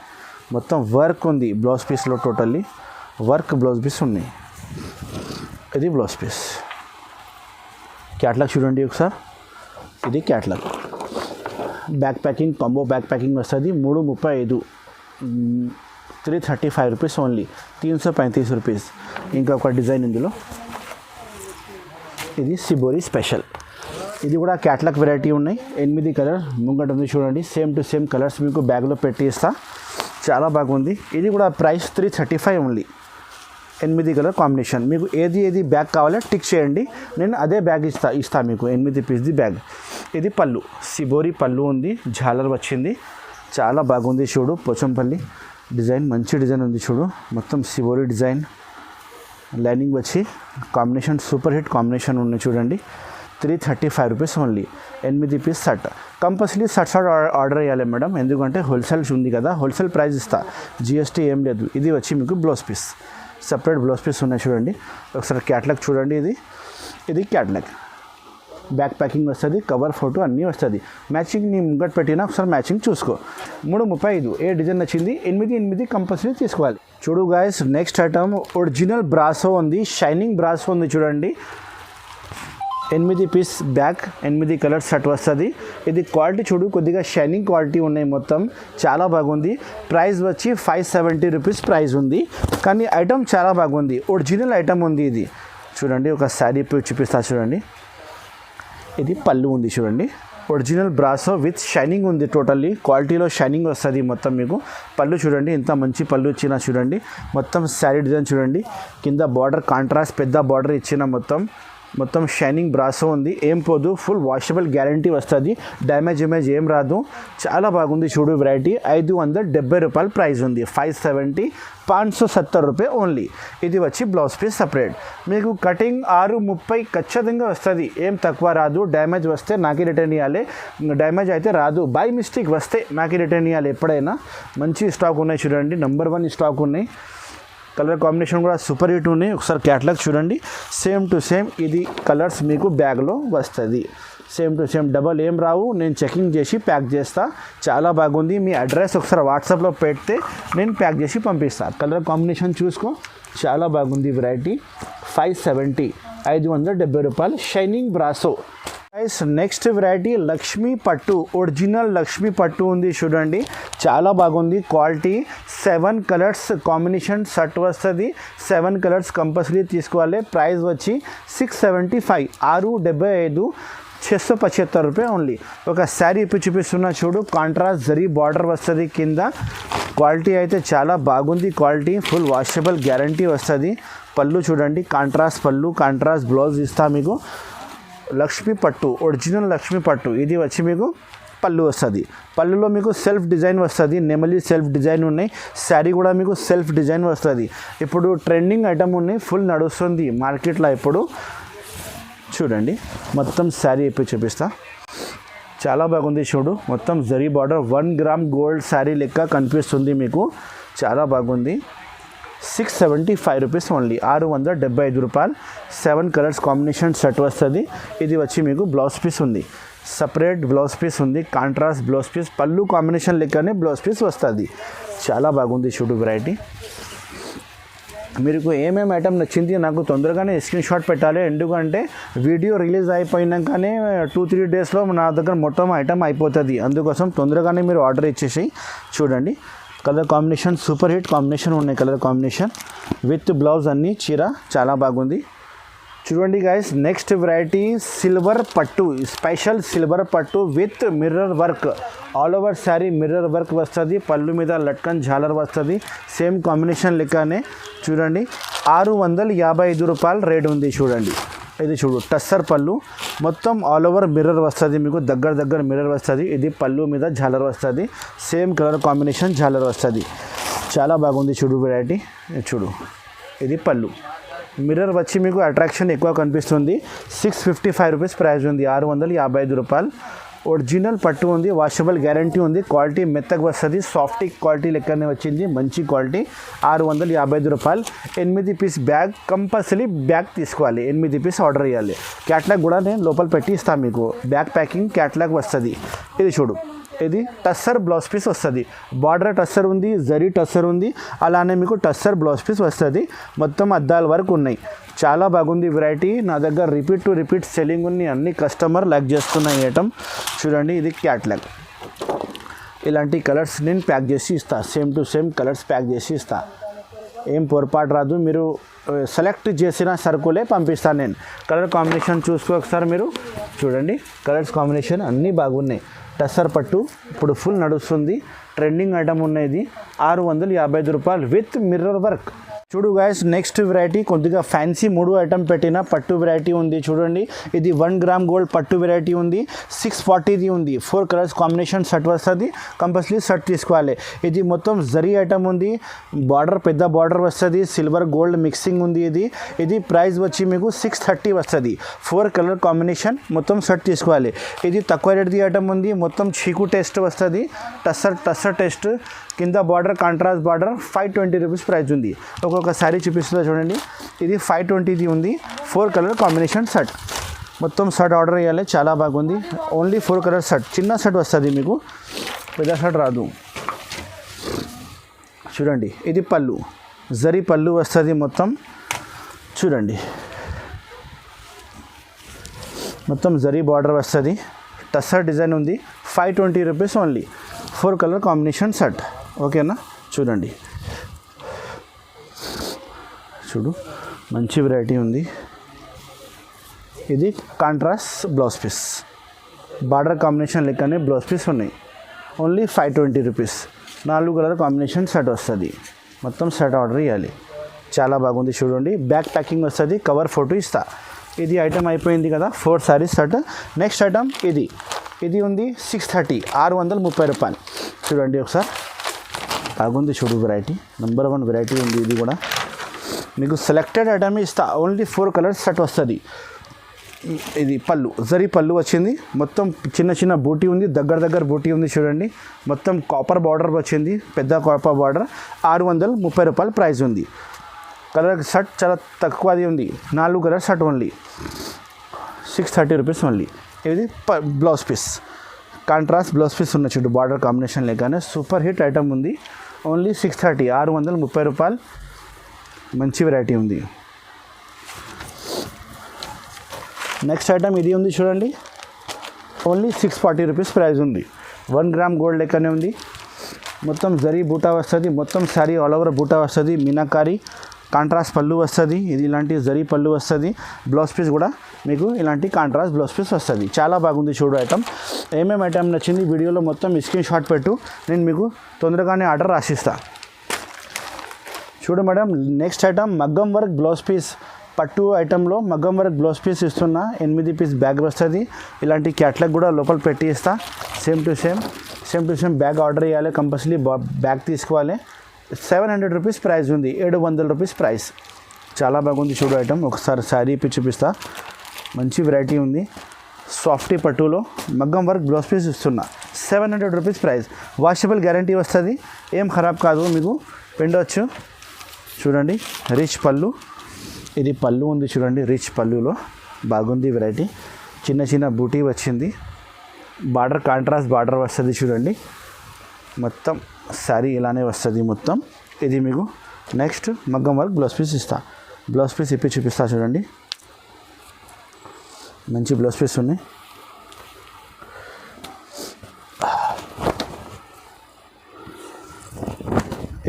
మొత్తం వర్క్ ఉంది బ్లౌజ్ పీస్లో, టోటల్లీ వర్క్ బ్లౌజ్ పీస్ ఉన్నాయి. ఇది బ్లౌజ్ పీస్. క్యాట్లాగ్ చూడండి ఒకసారి, ఇది catalogue. Back packing combo back packing వస్తుంది 335, 335 రూపీస్ ఓన్లీ, 335 రూపీస్. ఇంకా ఒక డిజైన్ ఇందులో, ఇది సిబోరి స్పెషల్. ఇది కూడా క్యాట్లాగ్ వెరైటీ ఉన్నాయి. 8 కలర్ ముంగట ఉంది చూడండి. సేమ్ టు సేమ్ కలర్స్ మీకు బ్యాగ్లో పెట్టి ఇస్తా, చాలా బాగుంది. ఇది కూడా ప్రైస్ 335 ఓన్లీ. 8 colour combination. మీకు ఏది బ్యాగ్ కావాలో టిక్ చేయండి, నేను అదే బ్యాగ్ ఇస్తా మీకు. 8 పీస్ది బ్యాగ్. ఇది పళ్ళు, సిబోరి పళ్ళు ఉంది, ఝాలర్ వచ్చింది, చాలా బాగుంది చూడు. పోచంపల్లి డిజైన్, మంచి డిజైన్ ఉంది చూడు. మొత్తం సిబోరి డిజైన్, లైనింగ్ వచ్చి కాంబినేషన్ సూపర్ హిట్ కాంబినేషన్ ఉంది చూడండి. 335 rupees only. 8 piece shirt. Compulsory shirt order చేయాలి మేడం, ఎందుకంటే హోల్సేల్ ఉంది కదా, హోల్సేల్ ప్రైస్ ఇస్తా, GST ఏం లేదు. ఇది వచ్చి మీకు blouse piece, separate blouse piece ఉన్నాయి చూడండి. ఒకసారి క్యాట్లాగ్ చూడండి. ఇది క్యాట్లాగ్. బ్యాక్ ప్యాకింగ్ వస్తుంది, కవర్ ఫోటో అన్నీ వస్తుంది. మ్యాచింగ్ నీ ముంగట్ పెట్టినా ఒకసారి మ్యాచింగ్ చూసుకో. 335. ఏ డిజైన్ నచ్చింది 8 కంపల్సరీ తీసుకోవాలి. చూడు guys, next item original brasso ఉంది, షైనింగ్ బ్రాసో ఉంది చూడండి. 8 పీస్ బ్యాగ్, 8 కలర్ షర్ట్ వస్తుంది. ఇది క్వాలిటీ చూడు, కొద్దిగా షైనింగ్ క్వాలిటీ ఉన్నాయి, మొత్తం చాలా బాగుంది. ప్రైస్ వచ్చి 570 రూపీస్ ప్రైస్ ఉంది, కానీ ఐటమ్ చాలా బాగుంది, ఒరిజినల్ ఐటమ్ ఉంది. ఇది చూడండి, ఒక శారీ చూపిస్తా చూడండి. ఇది పళ్ళు ఉంది చూడండి, ఒరిజినల్ బ్రాసో విత్ షైనింగ్ ఉంది, టోటల్లీ క్వాలిటీలో షైనింగ్ వస్తుంది మొత్తం మీకు. పళ్ళు చూడండి, ఇంత మంచి పళ్ళు ఇచ్చిన చూడండి. మొత్తం శారీ డిజైన్ చూడండి, కింద బార్డర్ కాంట్రాస్ట్ పెద్ద బార్డర్ ఇచ్చిన, మొత్తం షైనింగ్ బ్రాసో ఉంది, ఏం పోదు, ఫుల్ వాషబుల్ గ్యారంటీ వస్తుంది, డ్యామేజ్ ఏం రాదు, చాలా బాగుంది చూడు. వెరైటీ 570 రూపాయలు ప్రైస్ ఉంది. 570, 570 రూపాయ ఓన్లీ. ఇది వచ్చి బ్లౌజ్ పీస్ సపరేట్. మీకు కటింగ్ 630 ఖచ్చితంగా వస్తుంది, ఏం తక్కువ రాదు. డ్యామేజ్ వస్తే నాకే రిటర్న్ ఇవ్వాలి, డ్యామేజ్ అయితే రాదు. బై మిస్టేక్ వస్తే నాకే రిటర్న్ ఇవ్వాలి ఎప్పుడైనా. మంచి స్టాక్ ఉన్నాయి చూడండి, నెంబర్ 1 స్టాక్ ఉన్నాయి. కలర్ కాంబినేషన్ కూడా సూపర్ హిట్ ఉన్నాయి. ఒకసారి క్యాటలాగ్ చూడండి. సేమ్ టు సేమ్ ఇది కలర్స్ మీకు బ్యాగ్లో వస్తుంది. సేమ్ టు సేమ్ డబల్ ఏం రావు, నేను చెకింగ్ చేసి ప్యాక్ చేస్తా. చాలా బాగుంది. మీ అడ్రస్ ఒకసారి వాట్సాప్లో పెడితే నేను ప్యాక్ చేసి పంపిస్తాను. కలర్ కాంబినేషన్ చూసుకో, చాలా బాగుంది వెరైటీ. 570, 570 రూపాయలు shining brasso. Next variety Lakshmi పట్టు, ఒరిజినల్ లక్ష్మీ పట్టు ఉంది చూడండి, చాలా బాగుంది క్వాలిటీ. 7 కలర్స్ కాంబినేషన్ షర్ట్ వస్తుంది. 7 కలర్స్ కంపల్సరీ తీసుకోవాలి. ప్రైస్ వచ్చి 675, 675, 675 రూపాయ ఓన్లీ. ఒక శారీ చూపిస్తున్నా చూడు, కాంట్రాస్ట్ జరీ బార్డర్ వస్తుంది కింద. క్వాలిటీ అయితే చాలా బాగుంది, క్వాలిటీ ఫుల్ వాషబుల్ గ్యారంటీ వస్తుంది. పళ్ళు చూడండి, కాంట్రాస్ట్ పళ్ళు, కాంట్రాస్ట్ బ్లౌజ్ ఇస్తా మీకు. లక్ష్మీ పట్టు, ఒరిజినల్ లక్ష్మీ పట్టు. ఇది వచ్చి మీకు పళ్ళు వస్తుంది. పళ్ళులో మీకు సెల్ఫ్ డిజైన్ వస్తుంది, నెమలి సెల్ఫ్ డిజైన్ ఉన్నాయి. శారీ కూడా మీకు సెల్ఫ్ డిజైన్ వస్తుంది. ఇప్పుడు ట్రెండింగ్ ఐటమ్ ఉన్నాయి, ఫుల్ నడుస్తుంది మార్కెట్లో ఇప్పుడు. చూడండి, మొత్తం శారీ ఇప్పుడు చూపిస్తా, చాలా బాగుంది చూడు. మొత్తం zari border 1 gram gold sari లెక్క కనిపిస్తుంది మీకు, చాలా బాగుంది. 675 రూపీస్ ఓన్లీ, 675 రూపాయలు. 7 కలర్స్ కాంబినేషన్ షర్ట్ వస్తుంది. ఇది వచ్చి మీకు బ్లౌజ్ పీస్ ఉంది, సపరేట్ బ్లౌజ్ పీస్ ఉంది, కాంట్రాస్ట్ బ్లౌజ్ పీస్. పళ్ళు కాంబినేషన్ లెక్కనే బ్లౌజ్ పీస్ వస్తుంది. చాలా బాగుంది చూడు వెరైటీ. మీకు ఏమేమి ఐటమ్ నచ్చింది నాకు తొందరగానే స్క్రీన్ షాట్ పెట్టాలి, ఎందుకంటే వీడియో రిలీజ్ అయిపోయినాకనే 2-3 డేస్లో నా దగ్గర మొత్తం ఐటమ్ అయిపోతుంది. అందుకోసం తొందరగానే మీరు ఆర్డర్ ఇచ్చేసి చూడండి. Colour combination super hit combination ఉన్నాయి. కలర్ కాంబినేషన్ విత్ బ్లౌజ్ అన్నీ చీర చాలా బాగుంది. చూడండి గైస్, నెక్స్ట్ వెరైటీ సిల్వర్ పట్టు, స్పెషల్ సిల్వర్ పట్టు with mirror work. All over sari mirror work వస్తుంది. పళ్ళు మీద లట్కన్ ఝాలర్ వస్తుంది. సేమ్ కాంబినేషన్ లెక్కనే చూడండి. 655 రూపాయలు రేట్ ఉంది. చూడండి, ఇది చూడు టస్సర్ పళ్ళు, మొత్తం ఆల్ ఓవర్ మిర్రర్ వస్తుంది. మీకు దగ్గర మిర్రర్ వస్తుంది. ఇది పళ్ళు మీద ఝాలర్ వస్తుంది. సేమ్ కలర్ కాంబినేషన్ ఝాలర్ వస్తుంది. చాలా బాగుంది. చూడు వెరైటీ, చూడు ఇది పళ్ళు. మిర్రర్ వచ్చి మీకు అట్రాక్షన్ ఎక్కువ కనిపిస్తుంది. 655 రూపీస్ ప్రైస్ ఉంది. 655 రూపాయలు. ఒరిజినల్ పట్టు ఉంది. వాషబుల్ గ్యారంటీ ఉంది. క్వాలిటీ మెత్తగా వస్తుంది. సాఫ్టీ క్వాలిటీ లెక్కనే వచ్చింది. మంచి క్వాలిటీ. 655 రూపాయలు. 8 పీస్ బ్యాగ్ కంపల్సరీ బ్యాగ్ తీసుకోవాలి. 8 పీస్ ఆర్డర్ ఇవ్వాలి. క్యాట్లాగ్ కూడా నేను లోపల పెట్టి ఇస్తాను మీకు. బ్యాగ్ ప్యాకింగ్ క్యాట్లాగ్ వస్తుంది. ఇది చూడు, ఇది టస్సర్ బ్లౌజ్ పీస్ వస్తుంది. బార్డర్ టస్సర్ ఉంది, జరీ టస్సర్ ఉంది. అలానే మీకు టస్సర్ బ్లౌజ్ పీస్ వస్తుంది. మొత్తం అద్దాల వరకు ఉన్నాయి. చాలా బాగుంది వెరైటీ. నా దగ్గర రిపీట్ సెల్లింగ్ ఉంది. అన్ని కస్టమర్ లైక్ చేస్తున్న ఐటమ్. చూడండి, ఇది క్యాట్లాగ్. ఇలాంటి కలర్స్ నేను ప్యాక్ చేసి ఇస్తా. Same to same colours pack చేసి ఇస్తా. ఏం పొరపాటు రాదు. మీరు సెలెక్ట్ చేసిన సరుకులే పంపిస్తాను నేను. కలర్ కాంబినేషన్ చూసుకో ఒకసారి మీరు. చూడండి, కలర్స్ కాంబినేషన్ అన్నీ బాగున్నాయి. టస్సర్ పట్టు ఇప్పుడు ఫుల్ నడుస్తుంది. ట్రెండింగ్ ఐటమ్ ఉన్నది. 655 రూపాయలు విత్ మిర్రర్ వర్క్. చూడు గాయస్, నెక్స్ట్ వెరైటీ కొద్దిగా ఫ్యాన్సీ 3 ఐటమ్ పెట్టిన పట్టు వెరైటీ ఉంది. చూడండి, ఇది 1 గ్రామ్ గోల్డ్ పట్టు వెరైటీ ఉంది. 640ది ఉంది. 4 కలర్స్ కాంబినేషన్ షర్ట్ వస్తుంది. కంపల్సరీ షర్ట్ తీసుకోవాలి. ఇది మొత్తం జరీ ఐటమ్ ఉంది. బార్డర్ పెద్ద బార్డర్ వస్తుంది. సిల్వర్ గోల్డ్ మిక్సింగ్ ఉంది. ఇది ప్రైస్ వచ్చి మీకు 630 వస్తుంది. 4 కలర్ కాంబినేషన్ మొత్తం షర్ట్ తీసుకోవాలి. ఇది తక్కువ రేట్ది ఐటమ్ ఉంది. మొత్తం చీకు టెస్ట్ వస్తుంది. టస్సర్ టెస్ట్. కింద border contrast border. 520 rupees price ఉంది. ఒక్కొక్క శారీ చూపిస్తుందో చూడండి. ఇది 520ది ఉంది. 4 కలర్ కాంబినేషన్ షర్ట్. మొత్తం షర్ట్ ఆర్డర్ చేయాలి. చాలా బాగుంది. Only 4 colour shirt. చిన్న షర్ట్ వస్తుంది మీకు, పెద్ద షర్ట్ రాదు. చూడండి, ఇది పళ్ళు, జరీ పళ్ళు వస్తుంది. మొత్తం చూడండి, మొత్తం జరీ బార్డర్ వస్తుంది. టస్సర్ డిజైన్ ఉంది. 520 rupees only. 4 colour combination shirt. ఓకేనా? చూడండి, చూడు మంచి వెరైటీ ఉంది. ఇది contrast blouse piece. Border combination లెక్కనే బ్లౌజ్ పీస్ ఉన్నాయి. Only 520 rupees. 4 colour combination shirt వస్తుంది. మొత్తం షర్ట్ ఆర్డర్ ఇవ్వాలి. చాలా బాగుంది. చూడండి, బ్యాక్ ప్యాకింగ్ వస్తుంది. కవర్ ఫోటో ఇస్తా. ఇది ఐటమ్ అయిపోయింది కదా, 4 సారీస్ షర్ట్. నెక్స్ట్ ఐటమ్ ఇది ఉంది 630, 630 రూపాయలు. చూడండి ఒకసారి, బాగుంది. చూడు వెరైటీ, నెంబర్ 1 వెరైటీ ఉంది. ఇది కూడా మీకు సెలెక్టెడ్ ఐటమ్ ఇస్తా. ఓన్లీ 4 కలర్స్ సెట్ వస్తుంది. ఇది పళ్ళు, జరీ పళ్ళు వచ్చింది. మొత్తం చిన్న బూటీ ఉంది. దగ్గర బూటీ ఉంది. చూడండి, మొత్తం కాపర్ బార్డర్ వచ్చింది. పెద్ద కాపర్ బార్డర్. 630 రూపాయలు ప్రైస్ ఉంది. కలర్ షర్ట్ చాలా తక్కువది ఉంది. 4 colour shirt only 630 rupees only. ఇది blouse piece, contrast blouse piece ఉన్న చూడు. బార్డర్ కాంబినేషన్ లేకనే సూపర్ హిట్ ఐటమ్ ఉంది. ఓన్లీ 630, 630 రూపాయలు. మంచి వెరైటీ ఉంది. నెక్స్ట్ ఐటమ్ ఇది ఉంది చూడండి. ఓన్లీ 640 రూపీస్ ప్రైస్ ఉంది. 1 గ్రామ్ గోల్డ్ లెక్కనే ఉంది. మొత్తం జరీ బూటా వస్తుంది. మొత్తం శారీ ఆల్ ఓవర్ బూటా వస్తుంది. మీనాకారి కాంట్రాస్ట్ పళ్ళు వస్తుంది. ఇది ఇలాంటి జరీ పళ్ళు వస్తుంది. బ్లౌజ్ పీస్ కూడా మీకు ఇలాంటి కాంట్రాస్ట్ బ్లౌజ్ పీస్ వస్తుంది. చాలా బాగుంది. చూడు ఐటమ్. ఏమేమి ఐటమ్ నచ్చింది వీడియోలో మొత్తం స్క్రీన్ షాట్ పెట్టు. నేను మీకు తొందరగానే ఆర్డర్ రాసిస్తా. చూడు మేడం, నెక్స్ట్ ఐటమ్ మగ్గం వర్క్ బ్లౌజ్ పీస్. పట్టు ఐటెంలో మగ్గం వర్క్ బ్లౌజ్ పీస్ ఇస్తున్నా. 8 పీస్ బ్యాగ్ వస్తుంది. ఇలాంటి క్యాట్లాగ్ కూడా లోపల పెట్టి ఇస్తా. Same to same bag order చేయాలి. కంపల్సరీ బ్యాగ్ తీసుకోవాలి. 700 రూపీస్ ప్రైస్ ఉంది. 700 రూపీస్ ప్రైస్. చాలా బాగుంది. చూడు ఐటమ్. ఒకసారి శారీ ఇప్పి చూపిస్తా. మంచి వెరైటీ ఉంది. సాఫ్టీ పట్టులో మగ్గం వర్క్ బ్లౌజ్ పీస్ ఇస్తున్నా. 700 రూపీస్ ప్రైస్. వాషబుల్ గ్యారంటీ వస్తుంది. ఏం ఖరాబ్ కాదు. మీకు పిండవచ్చు. చూడండి, రిచ్ పళ్ళు. ఇది పళ్ళు ఉంది చూడండి. రిచ్ పళ్ళులో బాగుంది వెరైటీ. చిన్న బూటీ వచ్చింది. బార్డర్ కాంట్రాస్ట్ బార్డర్ వస్తుంది. చూడండి, మొత్తం శారీ ఇలానే వస్తుంది మొత్తం. ఇది మీకు నెక్స్ట్ మగ్గం వర్క్ బ్లౌజ్ పీస్ ఇస్తా. బ్లౌజ్ పీస్ ఇప్పి చూపిస్తా. చూడండి, మంచి బ్లౌజ్ పీస్ ఉన్నాయి.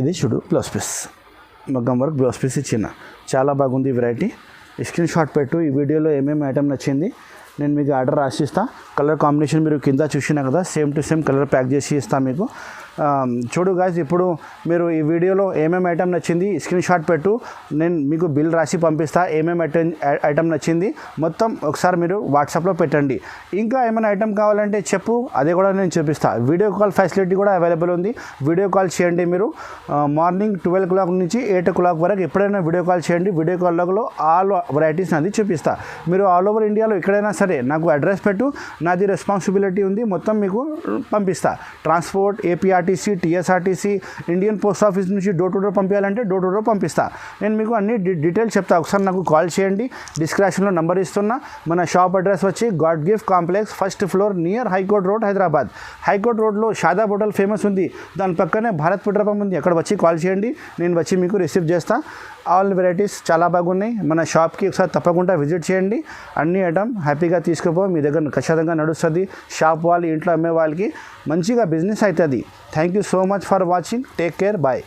ఇది చూడు బ్లౌజ్ పీస్, మగ్గం వర్క్ బ్లౌజ్ పీస్ ఇచ్చిన, చాలా బాగుంది వెరైటీ. స్క్రీన్ షాట్ పెట్టు, ఈ వీడియోలో ఏమేమి ఐటమ్ నచ్చింది నేను మీకు ఆర్డర్ రాసిస్తా. కలర్ కాంబినేషన్ మీరు కింద చూసినా కదా, same to same colour pack చేసి ఇస్తా మీకు. చూడు గాయస్, ఇప్పుడు మీరు ఈ వీడియోలో ఏమేమి ఐటమ్ నచ్చింది స్క్రీన్ షాట్ పెట్టు, నేను మీకు బిల్ రాసి పంపిస్తా. ఏమేమి ఐటమ్ నచ్చింది మొత్తం ఒకసారి మీరు వాట్సాప్లో పెట్టండి. ఇంకా ఏమైనా ఐటమ్ కావాలంటే చెప్పు, అదే కూడా నేను చూపిస్తా. వీడియో కాల్ ఫెసిలిటీ కూడా అవైలబుల్ ఉంది. వీడియో కాల్ చేయండి మీరు. మార్నింగ్ 12 o'clock నుంచి 8 o'clock వరకు ఎప్పుడైనా వీడియో కాల్ చేయండి. వీడియో కాల్లో ఆల్ వెరైటీస్ అది చూపిస్తా. మీరు ఆల్ ఓవర్ ఇండియాలో ఎక్కడైనా సరే నాకు అడ్రస్ పెట్టు, నాది రెస్పాన్సిబిలిటీ ఉంది, మొత్తం మీకు పంపిస్తా. Transport, APRTC, TSRTC, Indian post office నుంచి డోర్ టు డోర్ పంపించాలంటే డోర్ టు డోర్ పంపిస్తా. నేను మీకు అన్ని డీటెయిల్స్ చెప్తా. ఒకసారి నాకు కాల్ చేయండి. డిస్క్రిప్షన్లో నంబర్ ఇస్తున్నా. మన షాప్ అడ్రస్ వచ్చి God gift complex, 1st floor near high court road, Hyderabad. High court రోడ్లో షాదాబ్ హోటల్ ఫేమస్ ఉంది, దాని పక్కనే భారత్ పెట్రోల్ పంప్ ఉంది. అక్కడ వచ్చి కాల్ చేయండి, నేను వచ్చి మీకు రిసీవ్ చేస్తా. ఆల్ వెరైటీస్ చాలా బాగున్నాయి. మన షాప్కి ఒకసారి తప్పకుండా విజిట్ చేయండి. అన్ని ఐటమ్ హ్యాపీగా తీసుకుపో, మీ దగ్గర ఖచ్చితంగా నడుస్తుంది. షాప్ వాళ్ళు, ఇంట్లో అమ్మే వాళ్ళకి మంచిగా బిజినెస్ అవుతుంది. Thank you so much for watching. Take care, bye.